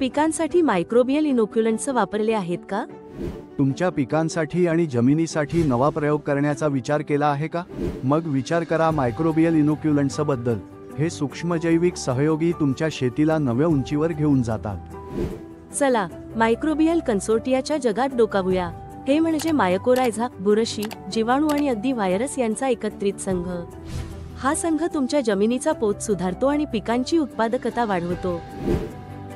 पिकांसाठी मायक्रोबियल इनोक्युलंट्स वापरले आहेत का? तुमच्या पिकांसाठी आणि जमिनीसाठी नवा प्रयोग करण्याचा विचार केला आहे का? मग विचार करा मायक्रोबियल इनोक्युलंट्स बद्दल। हे सूक्ष्मजैविक सहयोगी तुमच्या शेतीला नव्या उंचीवर घेऊन जातात। चला मायक्रोबियल कन्सोर्टियाच्या जगात डोकावूया। हे म्हणजे मायकोरायझा, बुरशी, जीवाणू आणि अगदी व्हायरस यांचा एकत्रित संघ। हा संघ तुमच्या जमिनीचा पोत सुधारतो आणि पिकांची उत्पादकता वाढवतो।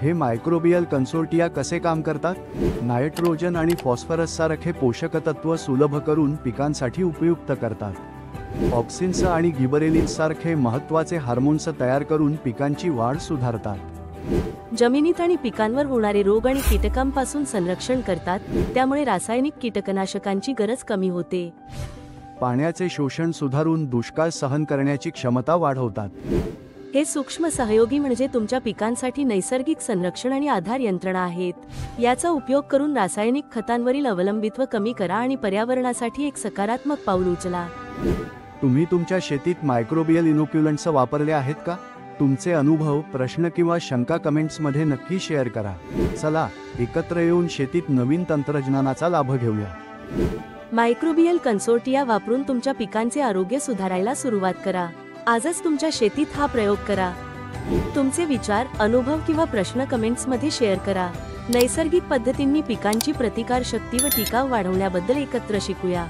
हे मायक्रोबियल कन्सोर्टिया कसे काम करतात? नायट्रोजन आणि फॉस्फरस सारखे पोषक तत्व सुलभ करून पिकांसाठी उपयुक्त करतात। ऑक्सिन्स आणि गिबरेलिन्स सारखे महत्त्वाचे हार्मोन्स तयार करून पिकांची वाढ सुधारतात। जमिनीत आणि पिकांवर होणारे रोग आणि कीटकांपासून संरक्षण करतात, त्यामुळे रासायनिक कीटकनाशकांची गरज कमी होते। पाण्याचे शोषण सुधारून दुष्काळ सहन करण्याची क्षमता वाढवतात। हे सूक्ष्म सहयोगी म्हणजे तुमच्या पिकांसाठी नैसर्गिक संरक्षण आणि आधार यंत्रणा आहेत। याचा उपयोग करून रासायनिक खतांवरील अवलंबित्व कमी करा आणि पर्यावरणासाठी एक सकारात्मक पाऊल उचला। तुम्ही तुमच्या शेतीत मायक्रोबियल इनोक्युलंट्स वापरले आहेत का? तुमचे अनुभव, प्रश्न किंवा शंका कमेंट्समध्ये नक्की शेअर करा। चला एकत्र येऊन शेतीत नवीन तंत्रज्ञानाचा लाभ घेऊया। मायक्रोबियल कन्सोर्टिया वापरून तुमच्या पिकांचे आरोग्य सुधारायला सुरुवात करा। आजच तुमच्या शेतीत हा प्रयोग करा। तुमचे विचार, अनुभव किंवा प्रश्न कमेंट्समध्ये शेअर करा। नैसर्गिक पद्धतींनी पिकांची प्रतिकारशक्ती व टिकाव वाढवण्याबद्दल एकत्र शिकूया।